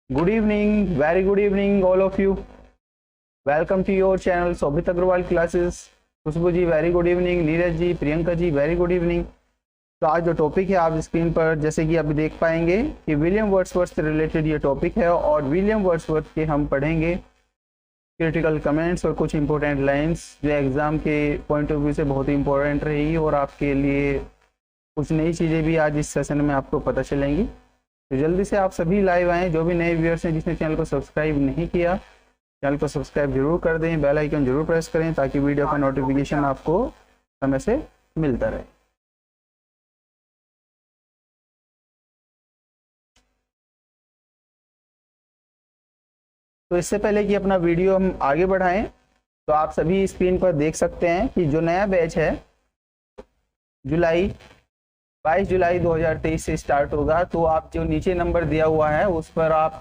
Good evening, very good evening, all of you. Welcome to your channel, Sobit Agrawal classes. Khushboo ji very good evening, Neeraj ji, Priyanka ji very good evening. तो आज जो topic है आप screen पर जैसे कि अभी देख पाएंगे कि विलियम वर्ड्सवर्थ से रिलेटेड ये टॉपिक है और विलियम वर्ड्सवर्थ के हम पढ़ेंगे क्रिटिकल कमेंट्स और कुछ इंपॉर्टेंट लाइंस जो एग्जाम के पॉइंट ऑफ व्यू से बहुत ही इंपॉर्टेंट रहेगी और आपके लिए कुछ नई चीज़ें भी आज इस सेशन में आपको पता चलेंगी। तो जल्दी से आप सभी लाइव आएँ, जो भी नए व्यूअर्स हैं जिसने चैनल को सब्सक्राइब नहीं किया चैनल को सब्सक्राइब जरूर कर दें, बेल आइकन जरूर प्रेस करें ताकि वीडियो का नोटिफिकेशन आपको समय से मिलता रहे। तो इससे पहले कि अपना वीडियो हम आगे बढ़ाएं तो आप सभी स्क्रीन पर देख सकते हैं कि जो नया बैच है जुलाई 22 जुलाई 2023 से स्टार्ट होगा। तो आप जो नीचे नंबर दिया हुआ है उस पर आप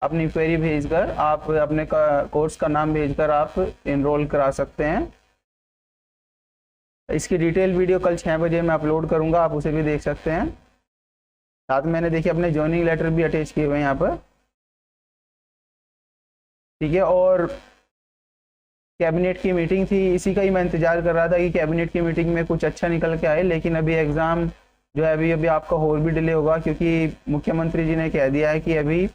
अपनी क्वेरी भेजकर आप अपने कोर्स का नाम भेजकर आप इनरोल करा सकते हैं। इसकी डिटेल वीडियो कल 6 बजे मैं अपलोड करूंगा, आप उसे भी देख सकते हैं। साथ में मैंने देखिए अपने ज्वाइनिंग लेटर भी अटैच किए हुए हैं यहाँ पर, ठीक है। और कैबिनेट की मीटिंग थी, इसी का ही मैं इंतजार कर रहा था कि कैबिनेट की मीटिंग में कुछ अच्छा निकल के आए, लेकिन अभी एग्ज़ाम जो है अभी आपका और भी डिले होगा क्योंकि मुख्यमंत्री जी ने कह दिया है कि अभी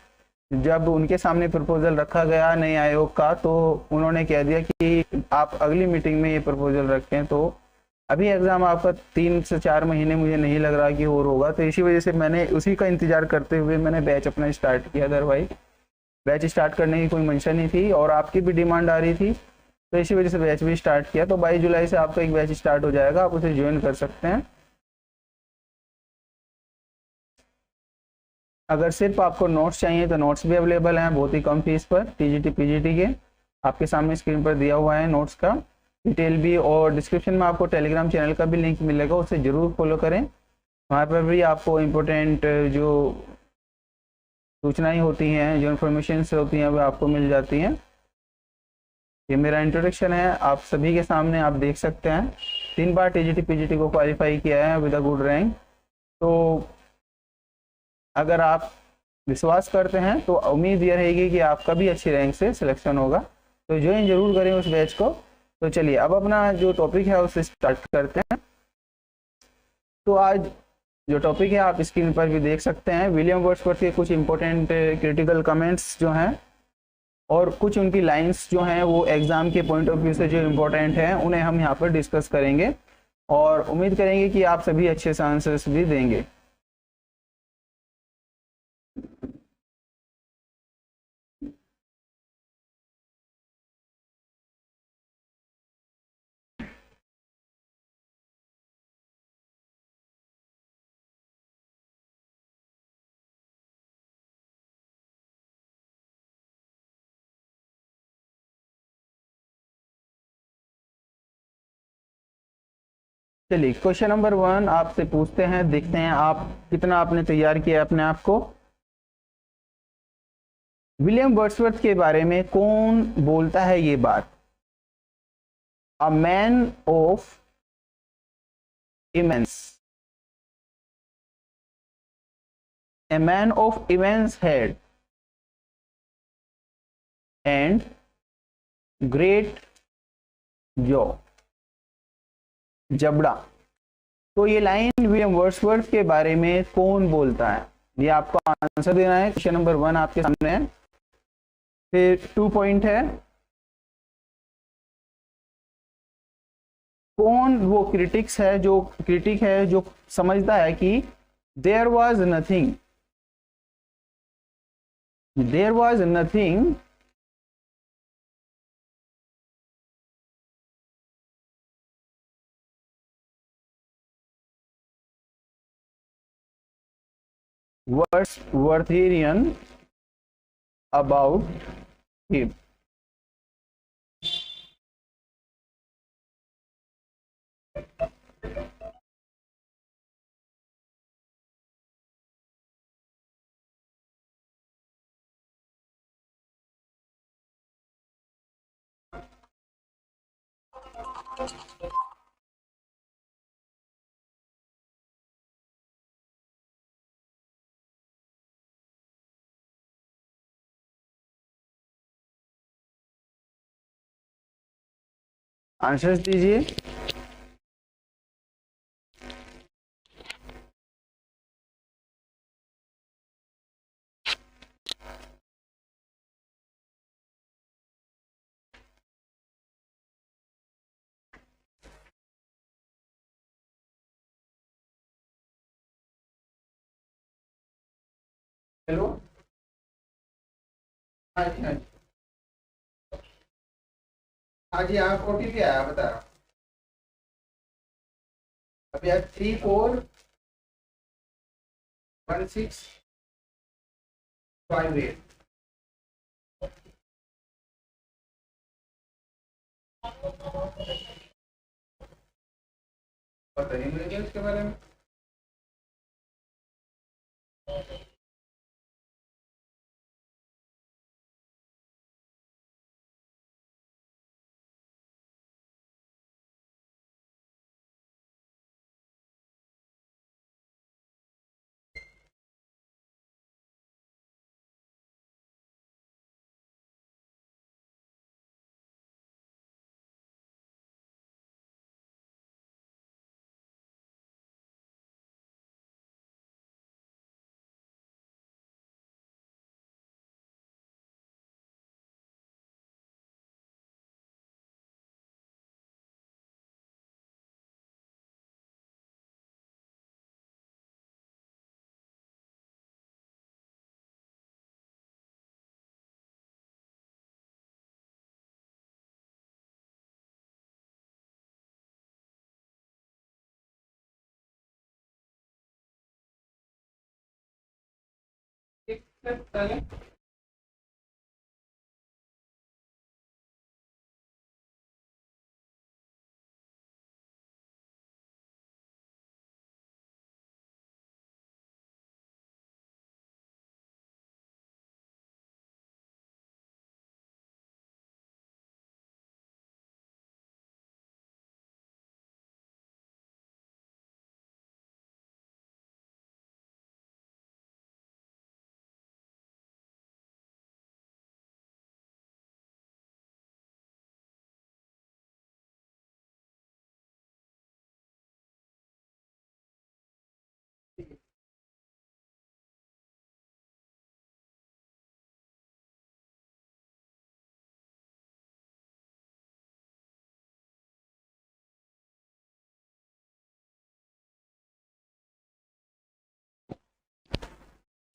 जब उनके सामने प्रपोजल रखा गया नए आयोग का तो उन्होंने कह दिया कि आप अगली मीटिंग में ये प्रपोजल रखें। तो अभी एग्ज़ाम आपका 3 से 4 महीने मुझे नहीं लग रहा कि और होगा, तो इसी वजह से मैंने उसी का इंतजार करते हुए मैंने बैच अपना स्टार्ट किया। अदरवाइज बैच स्टार्ट करने की कोई मंशा नहीं थी और आपकी भी डिमांड आ रही थी, तो इसी वजह से बैच भी स्टार्ट किया। तो 22 जुलाई से आपका एक बैच स्टार्ट हो जाएगा, आप उसे ज्वाइन कर सकते हैं। अगर सिर्फ आपको नोट्स चाहिए तो नोट्स भी अवेलेबल हैं बहुत ही कम फीस पर, टीजीटी पीजीटी के आपके सामने स्क्रीन पर दिया हुआ है नोट्स का डिटेल भी, और डिस्क्रिप्शन में आपको टेलीग्राम चैनल का भी लिंक मिलेगा, उसे ज़रूर फॉलो करें। वहाँ पर भी आपको इम्पोर्टेंट जो सूचनाएं होती हैं, जो इन्फॉर्मेशन होती हैं वो आपको मिल जाती हैं। ये मेरा इंट्रोडक्शन है आप सभी के सामने, आप देख सकते हैं 3 बार टीजीटी पीजीटी को क्वालिफाई किया है विद अ गुड रैंक। तो अगर आप विश्वास करते हैं तो उम्मीद ये रहेगी कि आपका भी अच्छी रैंक से सिलेक्शन होगा, तो ज्वाइन जरूर करें उस बैच को। तो चलिए अब अपना जो टॉपिक है उसे स्टार्ट करते हैं। तो आज जो टॉपिक है आप स्क्रीन पर भी देख सकते हैं, विलियम वर्ड्सवर्थ के कुछ इंपॉर्टेंट क्रिटिकल कमेंट्स जो हैं और कुछ उनकी लाइंस जो हैं वो एग्जाम के पॉइंट ऑफ व्यू से जो इम्पोर्टेंट हैं उन्हें हम यहाँ पर डिस्कस करेंगे और उम्मीद करेंगे कि आप सभी अच्छे से आंसर्स भी देंगे। चलिए क्वेश्चन नंबर 1 आपसे पूछते हैं, देखते हैं आप कितना आपने तैयार किया अपने आप को। विलियम वर्ड्सवर्थ के बारे में कौन बोलता है ये बात? A man of immense, a man of immense head and great jaw, जबड़ा। तो ये लाइन विलियम वर्ड्सवर्थ के बारे में कौन बोलता है, ये आपको आंसर देना है। क्वेश्चन नंबर 1 आपके सामने है। फिर 2 पॉइंट है, कौन वो क्रिटिक है जो समझता है कि there was nothing Wordsworthian about him. Answers दीजिए। हेलो, हाँ जी, हाँ जी, हाँ जी, हाँ OTP आया, बता। अभी आज 341658। बताइए मुझे उसके बारे में।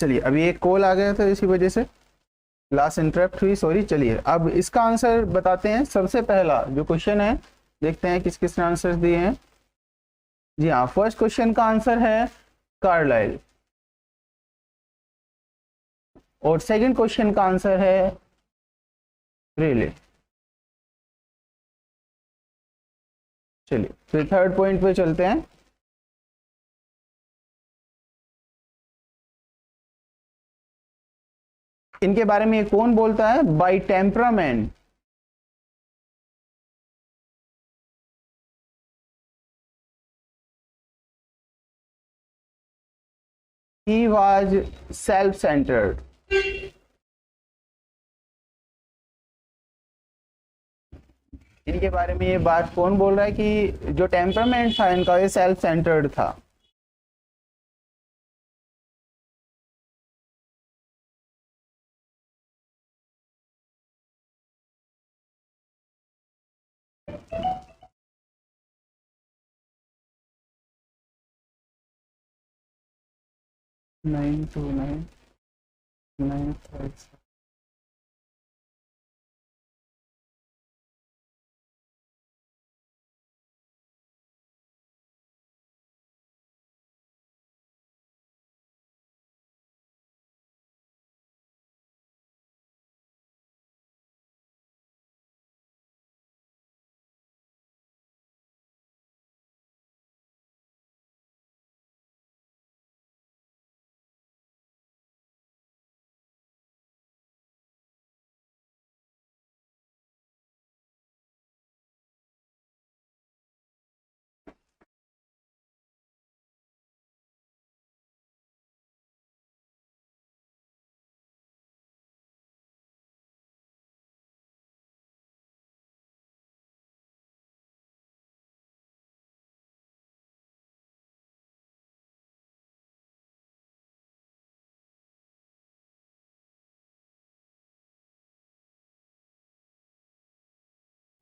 चलिए, अभी एक कॉल आ गया था, इसी वजह से क्लास इंटरप्ट हुई, सॉरी। चलिए अब इसका आंसर बताते हैं। सबसे पहला जो क्वेश्चन है, देखते हैं किस किस ने आंसर दिए हैं। जी हाँ, फर्स्ट क्वेश्चन का आंसर है कार्लाइल, और सेकंड क्वेश्चन का आंसर है रेले। चलिए फिर थर्ड पॉइंट पे चलते हैं। इनके बारे में ये कौन बोलता है? By temperament he was self centred. इनके बारे में ये बात कौन बोल रहा है कि जो टेम्परामेंट था इनका, ये सेल्फ सेंटर्ड था। Nine two nine nine five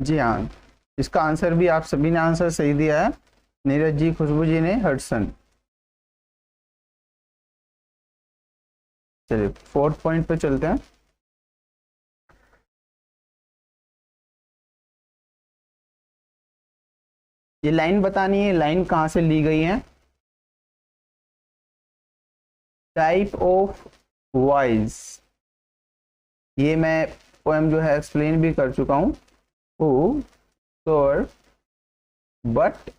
जी हाँ, इसका आंसर भी आप सभी ने आंसर सही दिया है, नीरज जी, खुशबू जी ने हडसन। चलिए 4th पॉइंट पे चलते हैं। ये लाइन बतानी है, लाइन कहाँ से ली गई है। टाइप ऑफ वॉइस, ये मैं पोएम जो है एक्सप्लेन भी कर चुका हूँ। Who soar but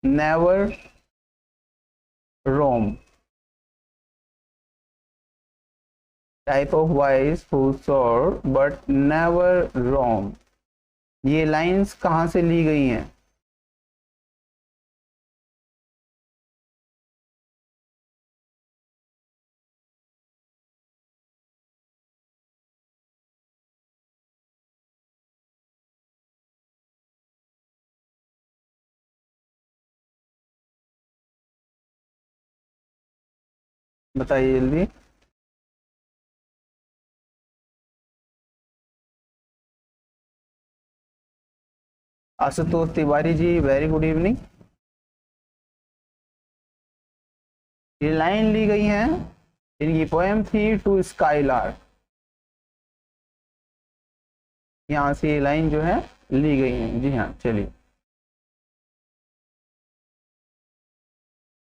never roam, type of wise who soar but never roam, ये लाइंस कहाँ से ली गई हैं। बताइए जल्दी। Ashutosh Tiwari ji, very good evening. ये लाइन ली गई है, इनकी पोएम थी टू स्काईलार्क, यहाँ से ये लाइन जो है ली गई है। जी हाँ, चलिए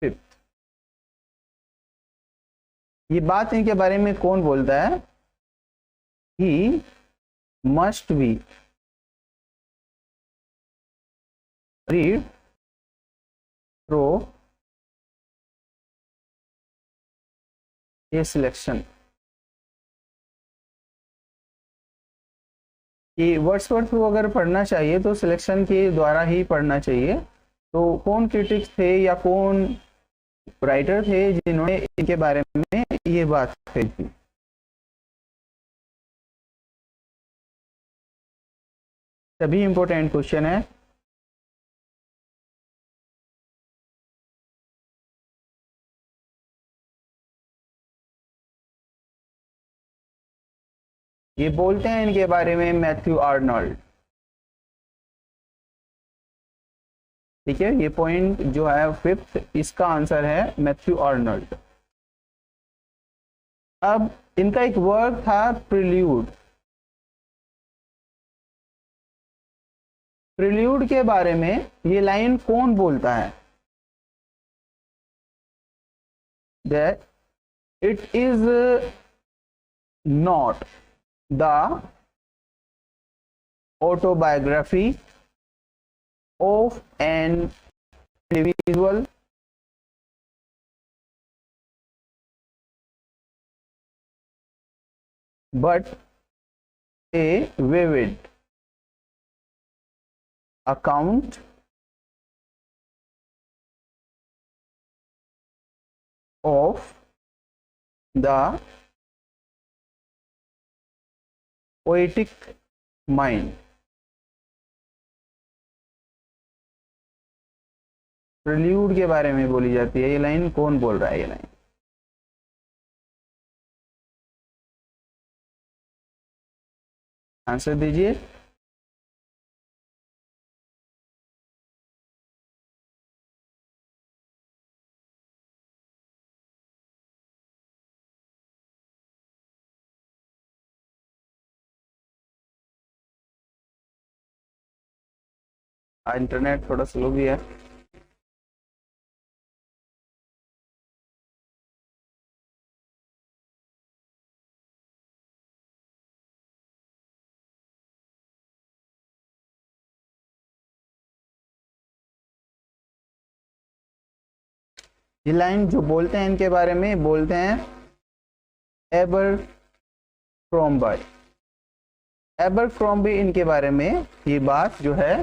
5th, ये बात इनके बारे में कौन बोलता है। He must be read through ये सिलेक्शन, कि वर्ड्सवर्थ को अगर पढ़ना चाहिए तो सिलेक्शन के द्वारा ही पढ़ना चाहिए। तो कौन क्रिटिक्स थे या कौन राइटर थे जिन्होंने इनके बारे में ये बात कही थी। सभी इंपॉर्टेंट क्वेश्चन है। ये बोलते हैं इनके बारे में मैथ्यू आर्नल्ड। ठीक है, ये पॉइंट जो है 5th, इसका आंसर है मैथ्यू आर्नल्ड। अब इनका एक वर्क था प्रिल्यूड, प्रिल्यूड के बारे में ये लाइन कौन बोलता है। That it is not the autobiography of an individual but a vivid account of the poetic mind। Prelude के बारे में बोली जाती है ये लाइन, कौन बोल रहा है ये लाइन। आंसर दीजिए। इंटरनेट थोड़ा स्लो भी है। ये लाइन जो बोलते हैं इनके बारे में, बोलते हैं एबरक्रॉम्बी। एबरक्रॉम्बी इनके बारे में ये बात जो है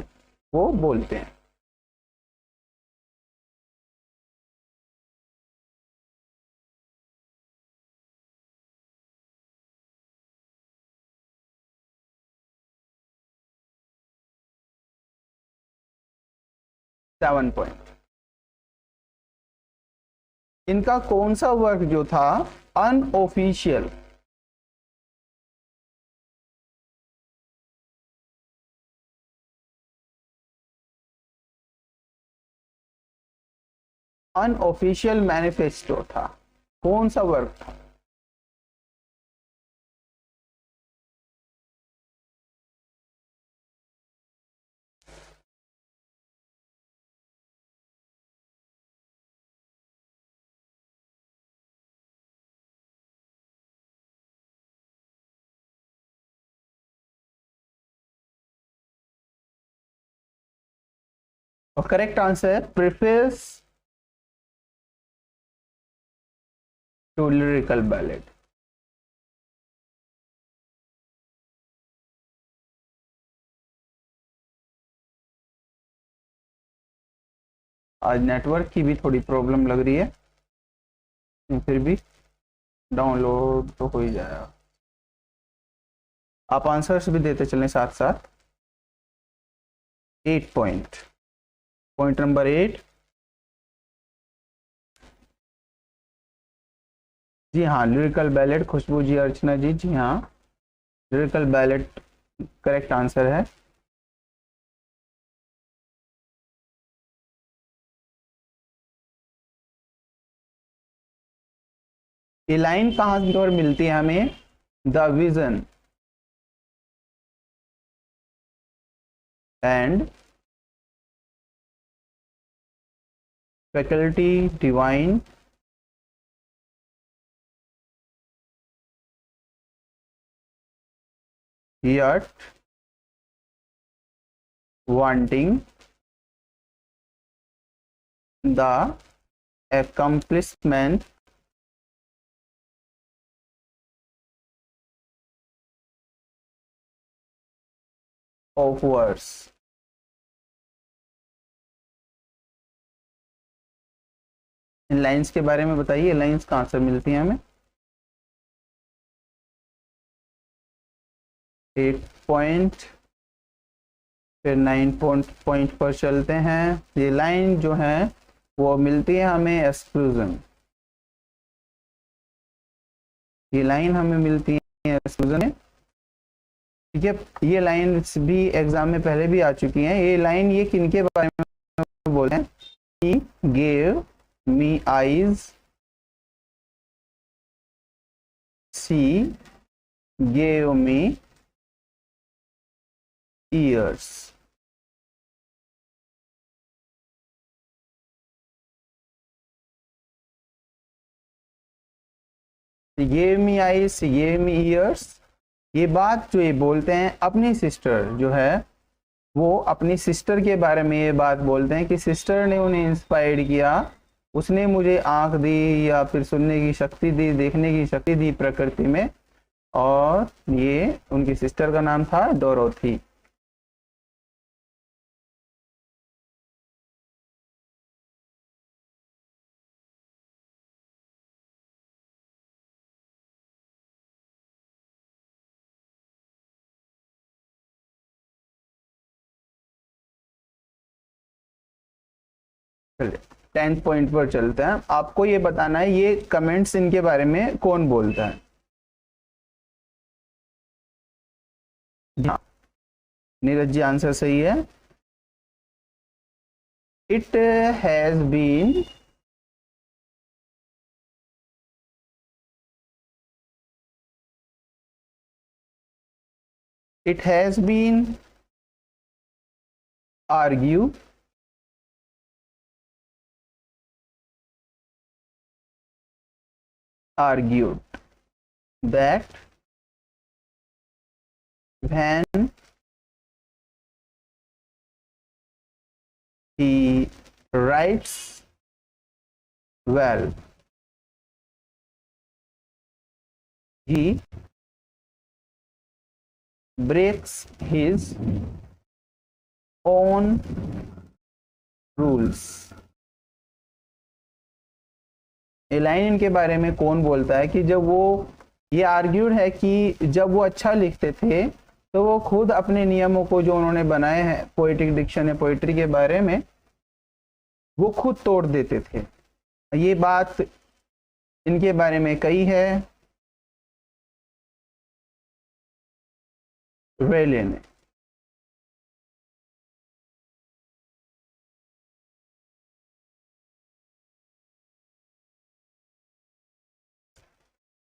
वो बोलते हैं। सेवन पॉइंट, इनका कौन सा वर्क जो था अनऑफिशियल, अनऑफिशियल मैनिफेस्टो था, कौन सा वर्क था? और correct answer preface to lyrical ballad. आज नेटवर्क की भी थोड़ी प्रॉब्लम लग रही है, फिर भी डाउनलोड तो हो ही जाएगा। आप आंसर्स भी देते चलें साथ साथ। 8 पॉइंट नंबर 8, जी हाँ, लिरिकल बैलेड, खुशबू जी, अर्चना जी, जी हाँ, लिरिकल बैलेड करेक्ट आंसर है। ये लाइन कहाँ पर मिलती है हमें? The vision and faculty divine yet wanting the accomplishment of words। In lines के बारे में बताइए, लाइंस कहाँ से मिलती हैं हमें? 8 पॉइंट, फिर 9 पॉइंट पर चलते हैं। ये लाइन जो है वो मिलती है हमें एक्सक्लूजन, ये लाइन हमें मिलती है एक्सक्लूजन में, ठीक है। ये लाइन भी एग्जाम में पहले भी आ चुकी हैं। ये लाइन ये किनके बारे में बोलते हैं? He gave me eyes, she gave me ears। She gave me eyes, she gave me ears। ये बात जो ये बोलते हैं अपनी सिस्टर जो है, वो अपनी सिस्टर के बारे में ये बात बोलते हैं कि सिस्टर ने उन्हें इंस्पायर किया, उसने मुझे आंख दी या फिर सुनने की शक्ति दी, देखने की शक्ति दी प्रकृति में, और ये उनकी सिस्टर का नाम था डोरोथी। चलिए 10 पॉइंट पर चलते हैं। आपको ये बताना है ये कमेंट्स इनके बारे में कौन बोलता है। हाँ, नीरज जी आंसर सही है। It has been it has been argued that when he writes well, he breaks his own rules। ये लाइन इनके बारे में कौन बोलता है कि जब वो, ये आर्ग्यूड है कि जब वो अच्छा लिखते थे तो वो खुद अपने नियमों को जो उन्होंने बनाए हैं पोएटिक डिक्शन या पोएट्री के बारे में, वो खुद तोड़ देते थे। ये बात इनके बारे में कही है रेले ने।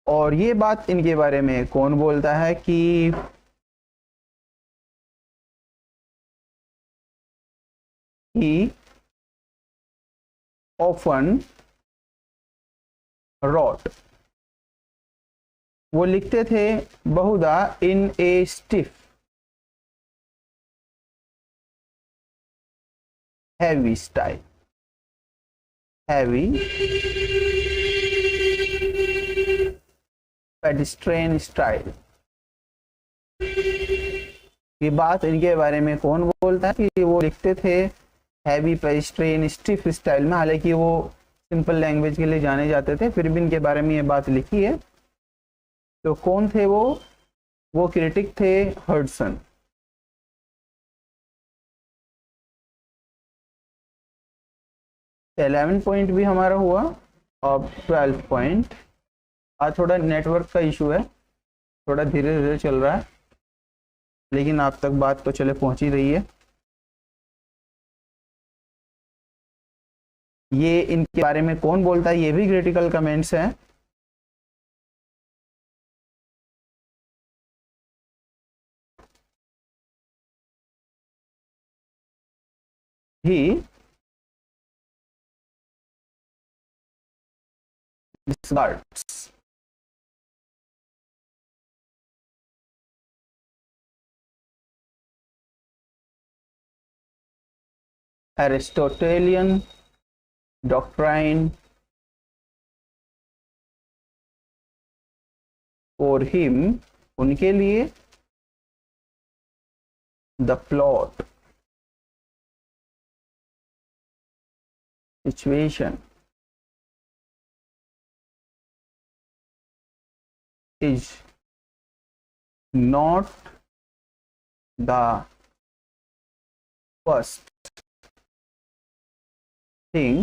और ये बात इनके बारे में कौन बोलता है कि he often wrote, वो लिखते थे बहुधा in a stiff heavy style, heavy pedestrian style. ये बात इनके बारे में कौन बोलता है कि वो लिखते थे हैवी पेडिस्ट्रेन स्टिफ स्टाइल में, हालांकि वो सिंपल लैंग्वेज के लिए जाने जाते थे, फिर भी इनके बारे में ये बात लिखी है। तो कौन थे वो क्रिटिक थे हडसन। 11 पॉइंट भी हमारा हुआ। अब 12 पॉइंट। आज थोड़ा नेटवर्क का इशू है, थोड़ा धीरे धीरे चल रहा है, लेकिन आप तक बात तो चले पहुंच ही रही है। ये इनके बारे में कौन बोलता है, ये भी क्रिटिकल कमेंट्स हैं। ही discards Aristotelian doctrine for him, उनके लिए the plot situation is not the first thing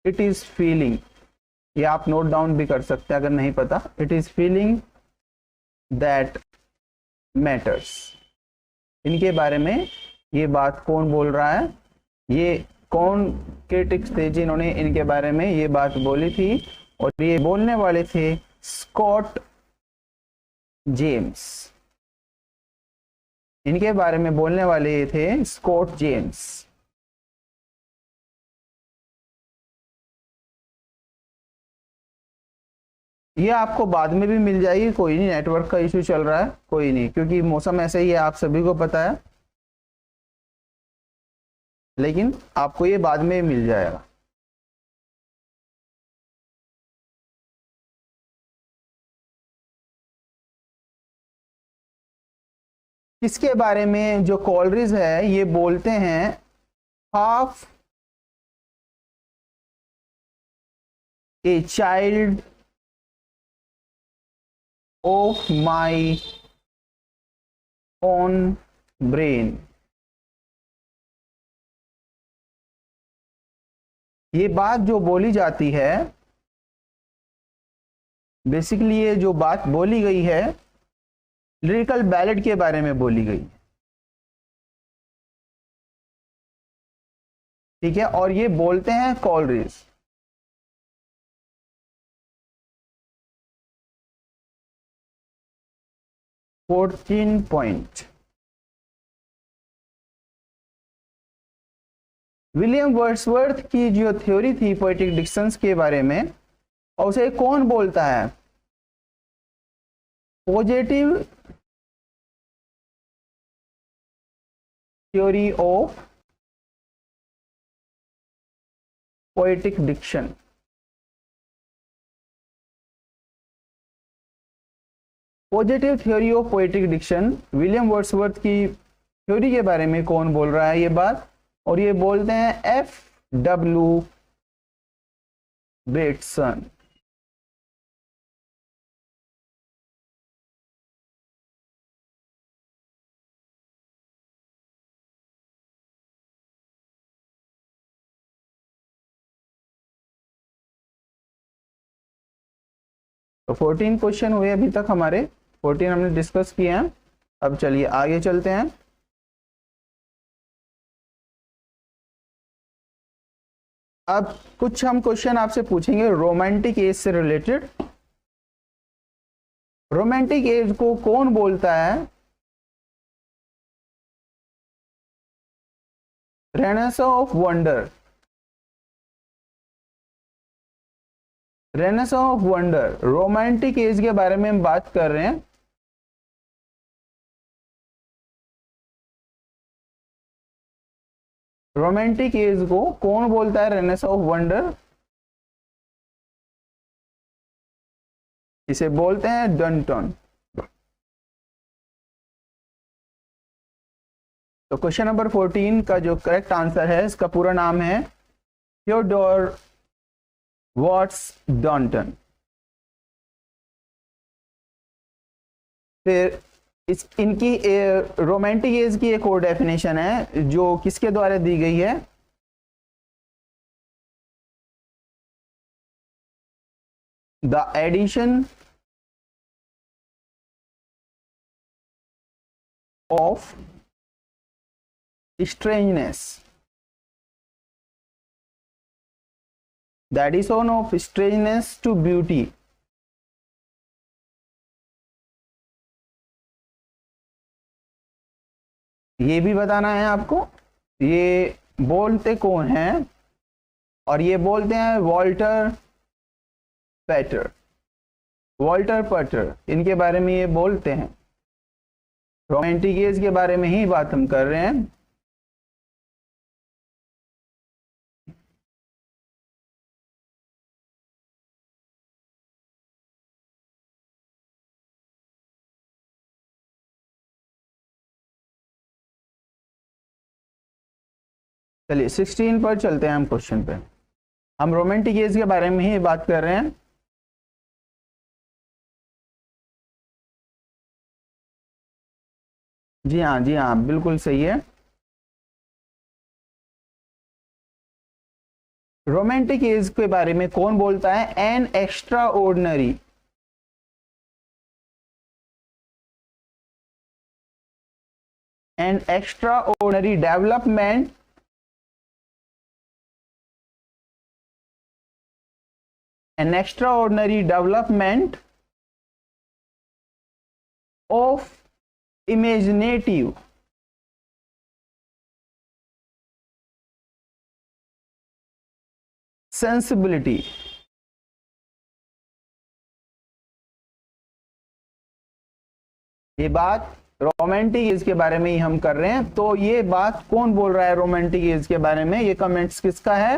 it is feeling। ये आप नोट डाउन भी कर सकते हैं अगर नहीं पता। It is feeling that matters. इनके बारे में ये बात कौन बोल रहा है, ये कौन क्रिटिक्स थे जिन्होंने इनके बारे में ये बात बोली थी, और ये बोलने वाले थे स्कॉट जेम्स। इनके बारे में बोलने वाले ये थे स्कॉट जेम्स। ये आपको बाद में भी मिल जाएगी, कोई नहीं, नेटवर्क का इशू चल रहा है, कोई नहीं, क्योंकि मौसम ऐसे ही है, आप सभी को पता है, लेकिन आपको ये बाद में मिल जाएगा। इसके बारे में जो कॉलरिज है ये बोलते हैं half a child of my own brain. ये बात जो बोली जाती है, बेसिकली ये जो बात बोली गई है लिरिकल बैलेड के बारे में बोली गई, ठीक है, और ये बोलते हैं Coleridge. Fourteen point. William Wordsworth की जो थ्योरी थी पोएटिक डिक्शंस के बारे में, और उसे कौन बोलता है, positive theory of poetic diction. Positive theory of poetic diction, William Wordsworth की थ्योरी के बारे में कौन बोल रहा है ये बात, और ये बोलते हैं F.W. बेटसन। तो 14 क्वेश्चन हुए अभी तक हमारे, 14 हमने डिस्कस किए हैं। अब चलिए आगे चलते हैं। अब कुछ हम क्वेश्चन आपसे पूछेंगे रोमांटिक एज से रिलेटेड। रोमांटिक एज को कौन बोलता है? Renaissance of wonder, renaissance of wonder, romantic as के बारे में हम बात कर रहे हैं। रोमांटिक एज को कौन बोलता है? रेनेसां ऑफ वंडर, इसे बोलते हैं डंटन। तो क्वेश्चन नंबर 14 का जो करेक्ट आंसर है, इसका पूरा नाम है थियोडोर वॉट्स डंटन। फिर इनकी रोमांटिक एज की एक और डेफिनेशन है जो किसके द्वारा दी गई है? The addition of strangeness, the addition of strangeness to beauty। ये भी बताना है आपको, ये बोलते कौन हैं? और ये बोलते हैं वॉल्टर पैटर, वॉल्टर पैटर, इनके बारे में ये बोलते हैं। रोमांटिक एज के बारे में ही बात हम कर रहे हैं। चलिए 16 पर चलते हैं हम क्वेश्चन पे। हम रोमांटिक एज के बारे में ही बात कर रहे हैं। जी हाँ, जी हाँ, बिल्कुल सही है। रोमांटिक एज के बारे में कौन बोलता है? An extra ordinary, an extra ordinary development an extraordinary development of imaginative sensibility। ये बात रोमांटिक एज के बारे में ही हम कर रहे हैं। तो ये बात कौन बोल रहा है रोमांटिक एज के बारे में? ये कमेंट्स किसका है?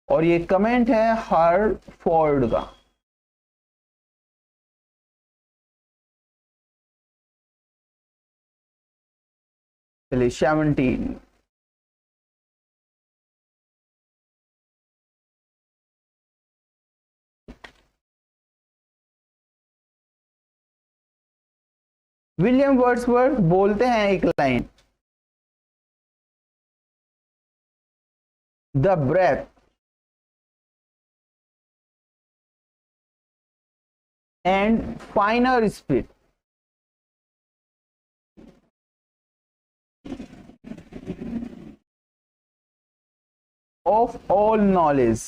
और ये कमेंट है हार्टफोर्ड का। चलिए 17, विलियम वर्ड्सवर्थ बोलते हैं एक line, the breath and finer spirit of all knowledge,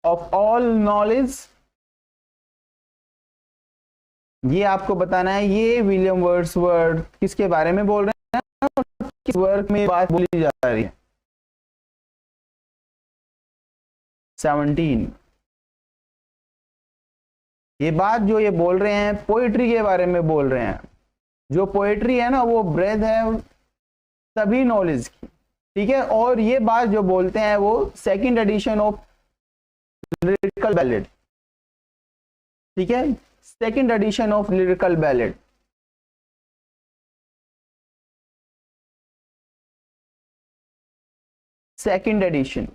of all knowledge. ये आपको बताना है, ये विलियम वर्ड्सवर्थ किसके बारे में बोल रहे हैं, किस वर्क में बात बोली जा रही है? 17, ये बात जो ये बोल रहे हैं पोएट्री के बारे में बोल रहे हैं। जो पोएट्री है ना, वो ब्रेथ है सभी नॉलेज की, ठीक है। और ये बात जो बोलते हैं वो second edition of lyrical ballad, ठीक है, second edition of lyrical ballad. Second edition,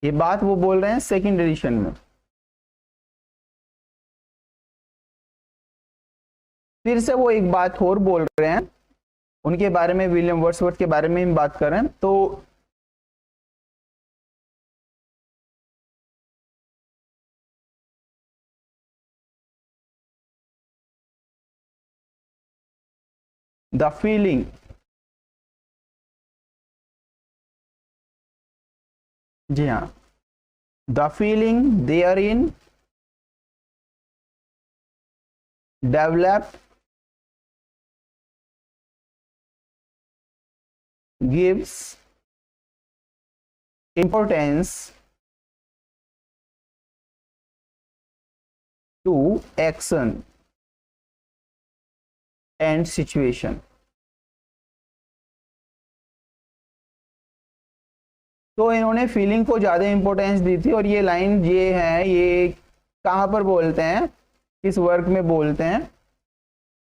ये बात वो बोल रहे हैं सेकंड एडिशन में। फिर से वो एक बात और बोल रहे हैं उनके बारे में, विलियम वर्ड्सवर्थ के बारे में हम बात कर रहे हैं। तो द फीलिंग, जी हाँ, the feeling there in develop gives importance to action and situation। तो इन्होंने फीलिंग को ज्यादा इंपॉर्टेंस दी थी, और ये लाइन ये है, ये कहाँ पर बोलते हैं, किस वर्क में बोलते हैं,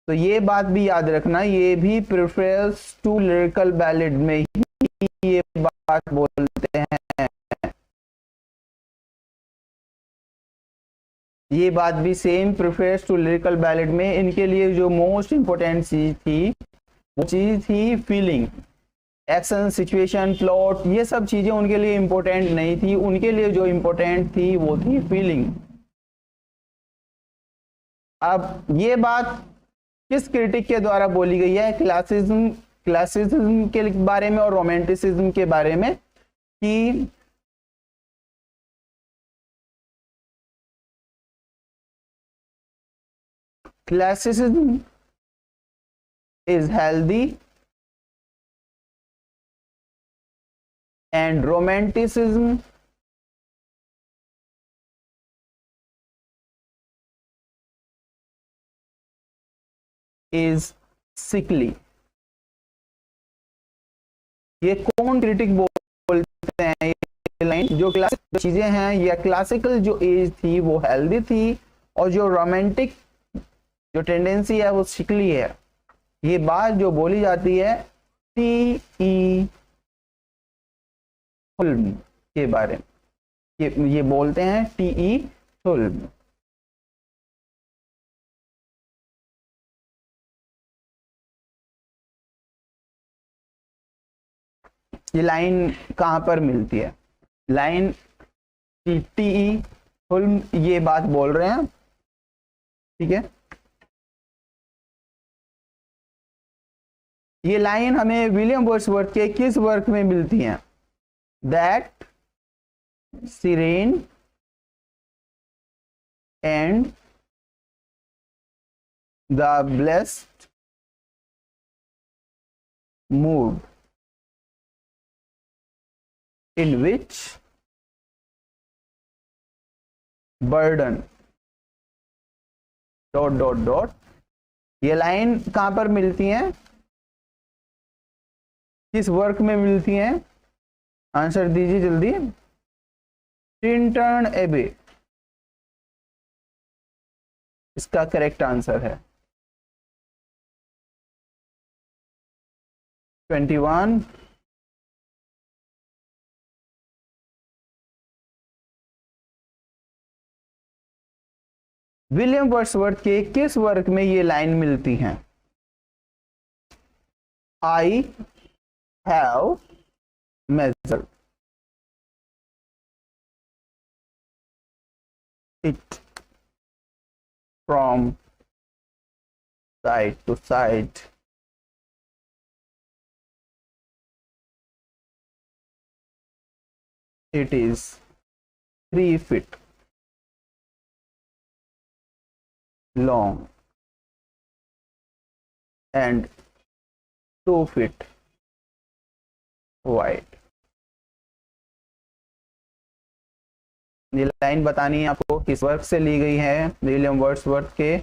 तो ये बात भी याद रखना, ये भी प्रेफरेंस टू लिरिकल बैलेड में ही ये बात बोलते हैं। ये बात भी same preference to lyrical ballad में, इनके लिए जो मोस्ट इंपॉर्टेंट चीज थी वो चीज थी फीलिंग। एक्शन, सिचुएशन, प्लॉट, ये सब चीजें उनके लिए इंपॉर्टेंट नहीं थी, उनके लिए जो इंपॉर्टेंट थी वो थी फीलिंग। अब ये बात किस क्रिटिक के द्वारा बोली गई है, क्लासिसिज्म के बारे में और रोमांटिसिज्म के बारे में, कि classicism is healthy and romanticism is sickly। ये कौन क्रिटिक बोलते हैं, ये लाइन जो क्लासिक चीजें हैं या क्लासिकल जो एज थी वो हेल्दी थी, और जो रोमांटिक जो टेंडेंसी है वो सिकली है। ये बात जो बोली जाती है टी.ई. हुल्म के बारे में, ये बोलते हैं टी.ई. हुल्म। ये लाइन कहां पर मिलती है, लाइन टी.ई. हुल्म ये बात बोल रहे हैं, ठीक है। ये लाइन हमें विलियम वर्ड्सवर्थ के किस वर्क में मिलती हैं, that serene and the blessed mood in which burden ... ये लाइन कहां पर मिलती है, किस वर्क में मिलती है, आंसर दीजिए जल्दी। टिंटन एबे इसका करेक्ट आंसर है। 21 विलियम वर्ड्सवर्थ के किस वर्क में ये लाइन मिलती हैं, I have measured it from side to side, it is 3 feet long and 2 feet wide। ये लाइन बतानी है आपको किस वर्क से ली गई है, विलियम वर्ड्सवर्थ के।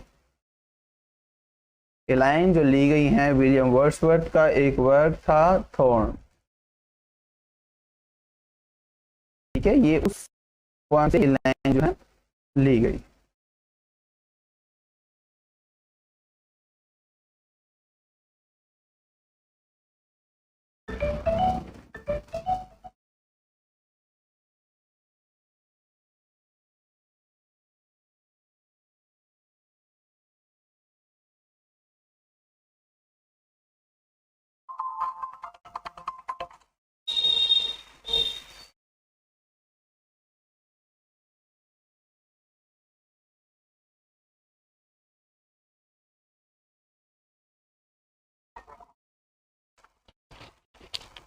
ये लाइन जो ली गई है विलियम वर्ड्सवर्थ का एक वर्क था थॉर्न, ठीक है। ये उस पोएम से लाइन जो है ली गई।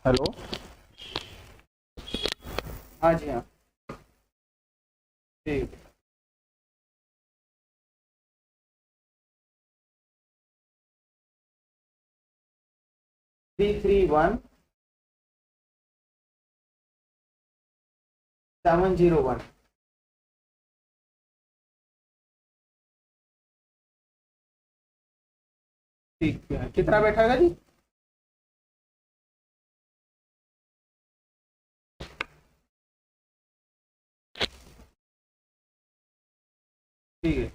हेलो, हाँ जी हाँ, ठीक। 331 701। ठीक है, कितना बैठेगा जी? ठीक है।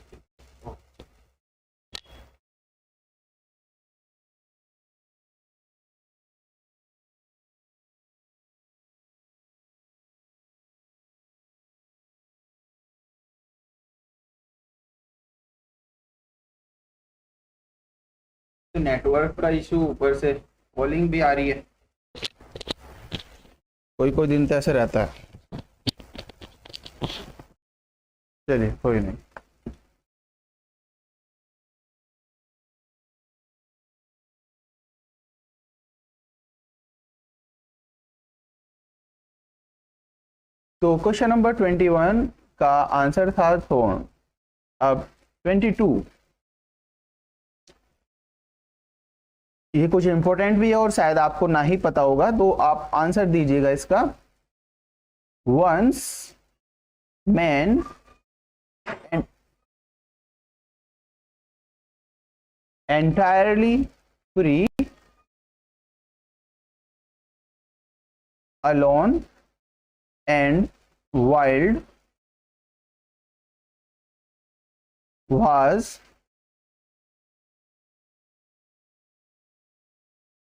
तो नेटवर्क का इशू, ऊपर से कॉलिंग भी आ रही है, कोई कोई दिन तो ऐसे रहता है। चलिए कोई नहीं। तो क्वेश्चन नंबर 21 का आंसर था थोर्न। अब 22, ये कुछ इंपॉर्टेंट भी है और शायद आपको ना ही पता होगा, तो आप आंसर दीजिएगा इसका। Once man entirely free, alone and wild, was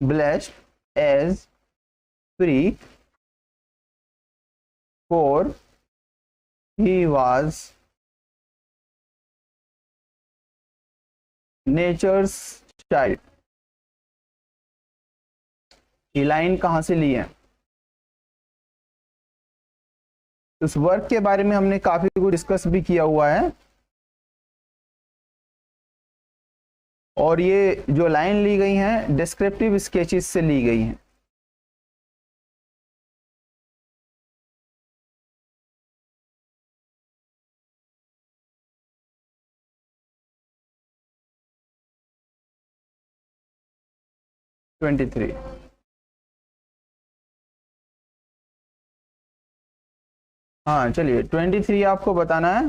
blessed as free, for he was nature's child। ये लाइन कहाँ से ली है? उस वर्क के बारे में हमने काफी कुछ डिस्कस भी किया हुआ है, और ये जो लाइन ली गई हैं डिस्क्रिप्टिव स्केचेस से ली गई हैं। ट्वेंटी थ्री, हाँ चलिए 23 आपको बताना है।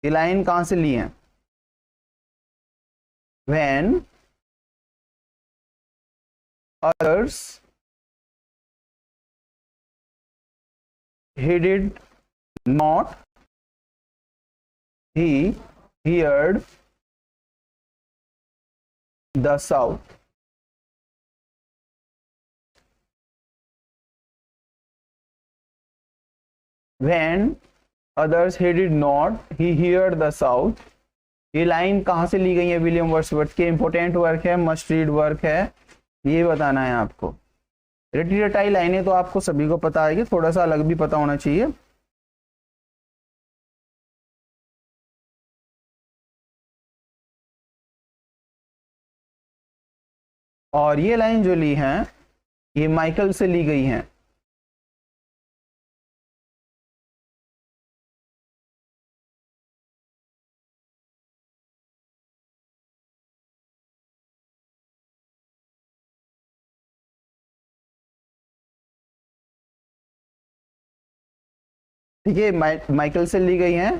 ये लाइन कहाँ से ली है? When others he did not, he heard the sound। When others he did not, he heard the sound। ये लाइन कहाँ से ली गई है? विलियम वर्ड्सवर्थ के इंपॉर्टेंट वर्क है, मस्ट रीड वर्क है, ये बताना है आपको। रटी रटाई लाइनें तो आपको सभी को पता है, कि थोड़ा सा अलग भी पता होना चाहिए। और ये लाइन जो ली है ये माइकल से ली गई है। ठीक है, माइकल से ली गई है।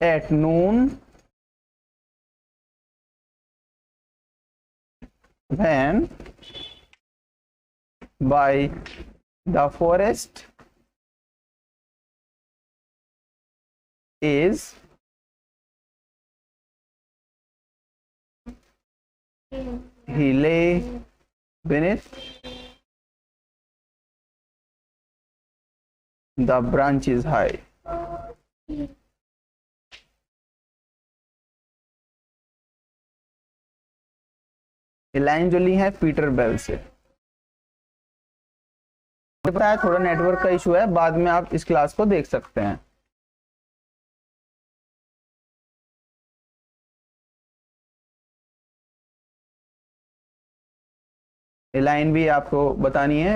At noon, when by the forest, is he lay beneath the branches high. ये लाइन जो ली है पीटर बेल से। पता है थोड़ा नेटवर्क का इशू है, बाद में आप इस क्लास को देख सकते हैं। ये लाइन भी आपको बतानी है।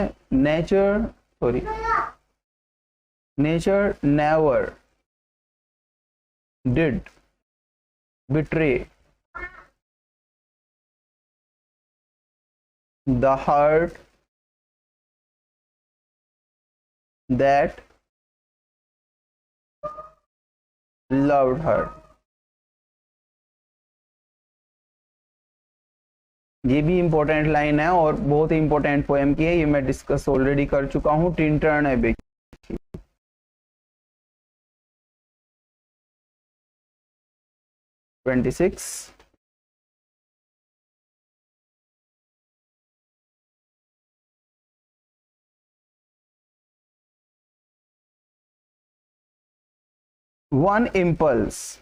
Nature never did betray the heart that loved her। ये भी इंपॉर्टेंट लाइन है और बहुत ही इंपॉर्टेंट पोएम की है, ये मैं डिस्कस ऑलरेडी कर चुका हूं। टिंटन एबे 26 one impulse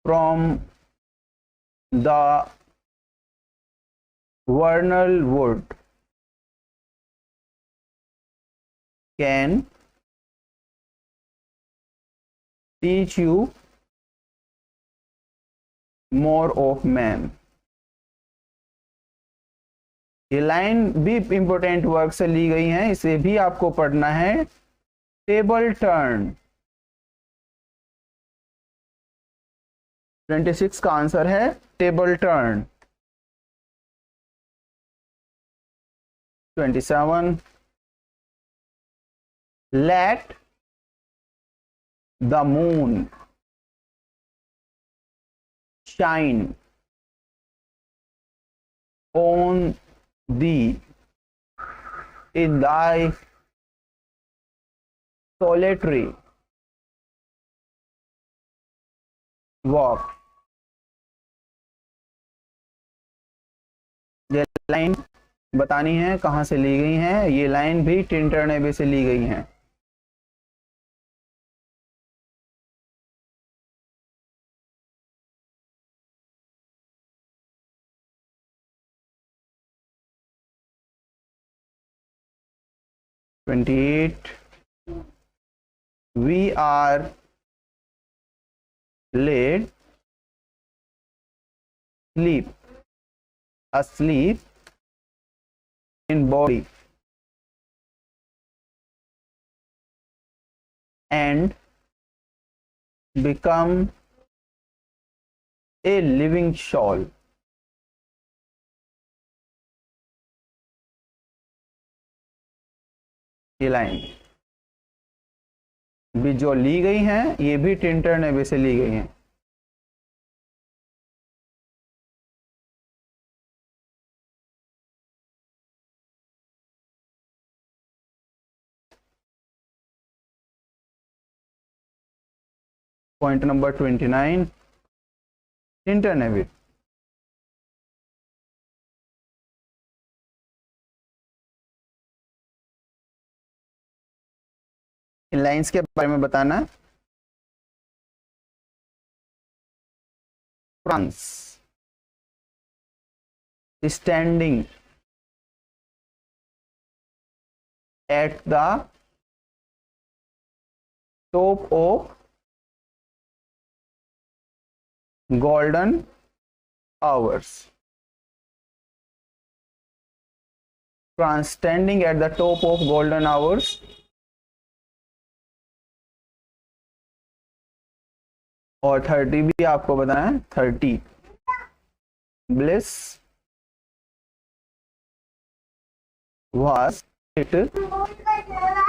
from the vernal wood can teach you more of man। ये लाइन भी इंपोर्टेंट वर्क से ली गई है, इसे भी आपको पढ़ना है। टेबल टर्न 26 का आंसर है table turn. 27 let the moon shine on thee in thy solitary walk। ये लाइन बतानी है कहां से ली गई है। ये लाइन भी टिंटन एबे से ली गई है। "28 we are laid asleep in body and become a living shawl"। ये लाइन भी जो ली गई हैं ये भी टिंटन एबे से ली गई हैं। पॉइंट नंबर 29 टिंटन एबे। इन लाइंस के बारे में बताना। France standing at the top of golden hours। France standing at the top of golden hours। और 30 भी आपको बताना है। 30 bliss was it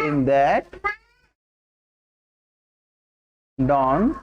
in that dawn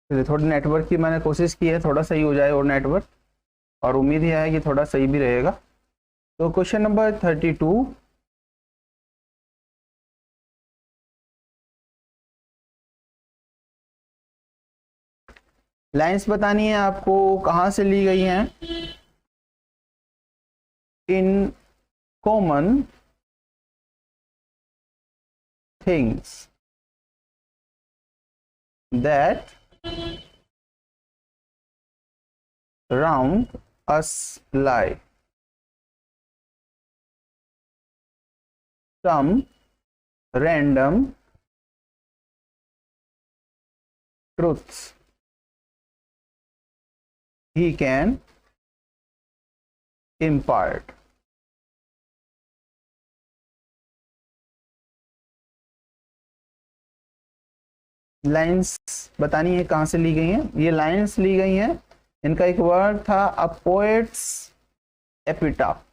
चलिए थोड़ा नेटवर्क की मैंने कोशिश की है थोड़ा सही हो जाए और नेटवर्क, और उम्मीद ही है कि थोड़ा सही भी रहेगा। तो क्वेश्चन नंबर 32, लाइंस बतानी है आपको, कहाँ से ली गई हैं। In common things that round us lie some random truths he can impart। Lines बतानी है कहाँ से ली गई हैं। ये लाइंस ली गई हैं, इनका एक वर्ड था अ पोएट्स एपिटाफ।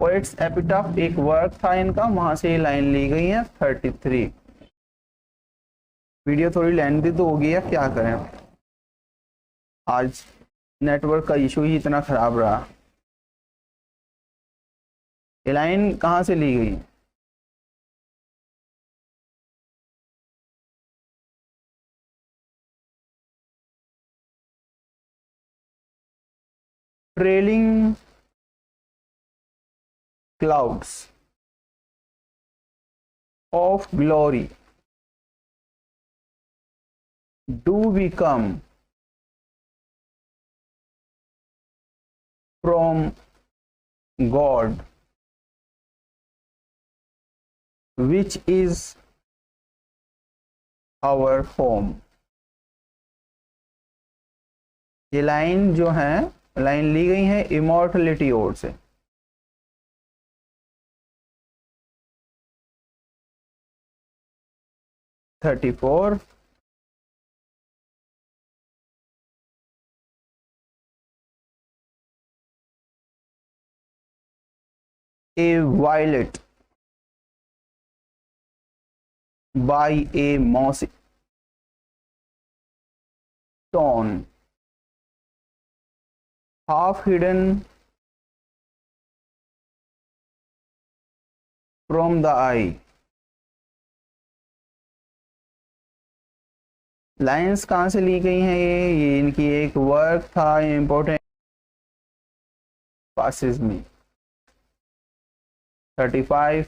पोएट्स एपिटाफ एक वर्क था इनका, वहां से ये लाइन ली गई है 33। वीडियो थोड़ी लेंथी तो होगी है, क्या करें, आज नेटवर्क का इशू ही इतना खराब रहा। ये लाइन कहाँ से ली गई। Trailing clouds of glory do become from God, which is our home। ये लाइन जो है, लाइन ली गई है इमॉर्टलिटी ओर से। Thirty four, a violet by a mossy stone half hidden from the eye। Lines कहाँ से ली गई हैं ये इनकी एक वर्क था इंपॉर्टेंट पासेज में। 35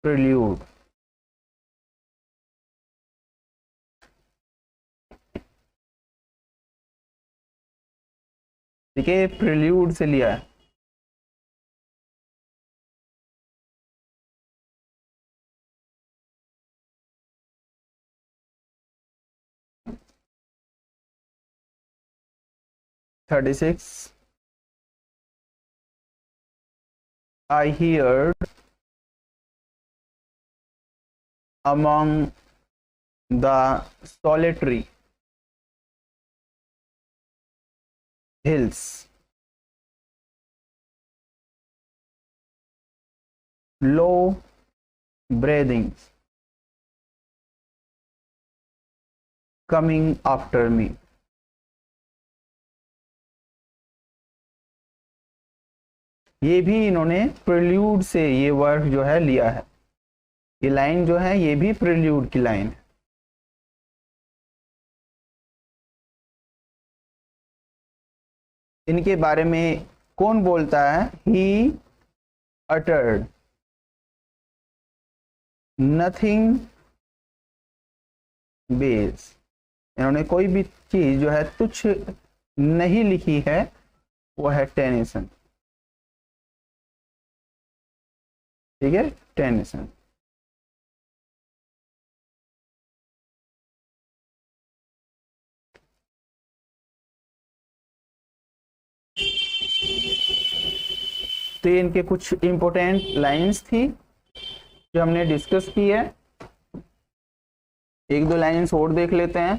प्रिल्यूड। ठीक है, प्रिल्यूड से लिया है। Thirty six, I heard among the solitary hills low breathings coming after me। ये भी इन्होंने प्रिल्यूड से ये वर्क जो है लिया है। ये लाइन जो है ये भी प्रिल्यूड की लाइन है। इनके बारे में कौन बोलता है। He uttered nothing base. इन्होंने कोई भी चीज जो है तुच्छ नहीं लिखी है, वो है टेनिसन। ठीक है, टेनिसन। तो ये इनके कुछ इंपॉर्टेंट लाइंस थी जो हमने डिस्कस की है। एक दो लाइंस और देख लेते हैं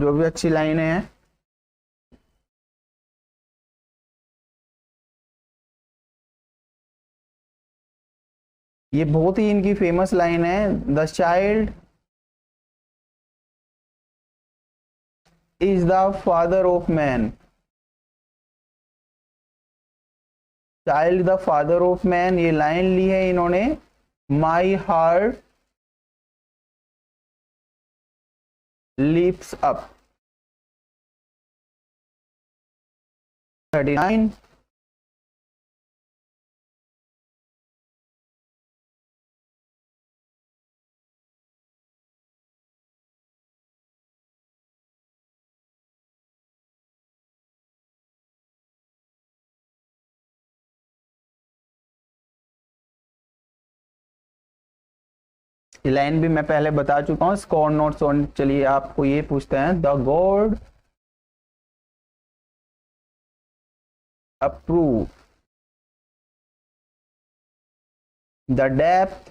जो भी अच्छी लाइनें हैं। ये बहुत ही इनकी फेमस लाइन है, the child is the father of man, child the father of man, ये लाइन ली है इन्होंने माई हार्ट लिफ्ट्स अप। 39 ये लाइन भी मैं पहले बता चुका हूं, स्कोर नोट्स ऑन। चलिए आपको ये पूछते हैं, the God approve the depth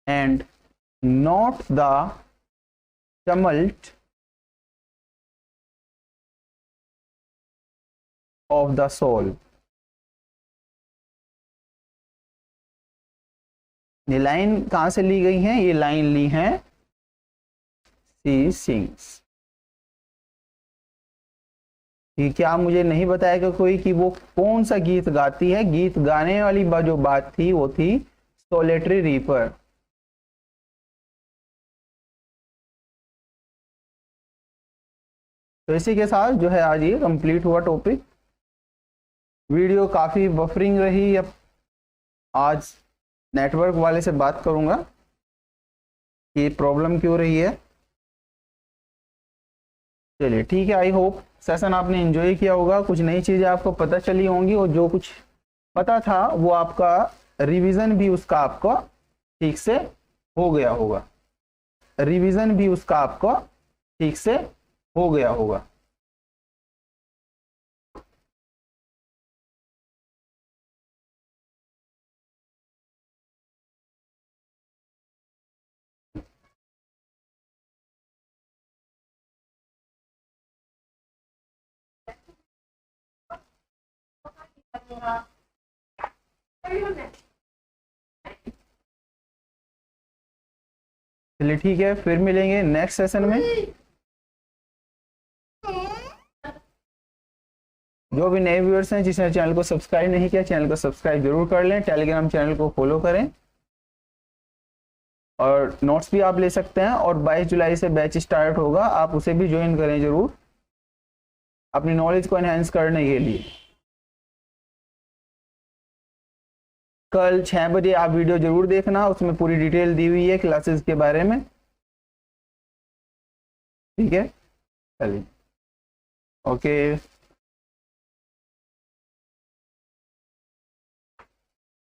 and not the tumult of the soul। ये लाइन कहां से ली गई है? ये लाइन ली है सी सिंग्स। ये क्या मुझे नहीं बताएगा कोई कि वो कौन सा गीत गाती है? गीत गाने वाली जो बात थी वो थी सोलेटरी रीपर। तो इसी के साथ जो है आज ये कंप्लीट हुआ टॉपिक। वीडियो काफ़ी बफरिंग रही, अब आज नेटवर्क वाले से बात करूंगा कि प्रॉब्लम क्यों रही है। चलिए ठीक है, आई होप सेशन आपने एंजॉय किया होगा, कुछ नई चीज़ें आपको पता चली होंगी और जो कुछ पता था वो आपका रिवीजन भी उसका आपका ठीक से हो गया होगा, रिवीजन भी उसका आपका ठीक से हो गया होगा। चलिए ठीक है, फिर मिलेंगे नेक्स्ट सेशन में। जो भी नए व्यूअर्स हैं जिसने चैनल को सब्सक्राइब नहीं किया, चैनल को सब्सक्राइब जरूर कर लें, टेलीग्राम चैनल को फॉलो करें और नोट्स भी आप ले सकते हैं। और 22 जुलाई से बैच स्टार्ट होगा, आप उसे भी ज्वाइन करें जरूर अपनी नॉलेज को एनहेंस करने के लिए। कल 6 बजे आप वीडियो जरूर देखना, उसमें पूरी डिटेल दी हुई है क्लासेस के बारे में। ठीक है, चलिए ओके।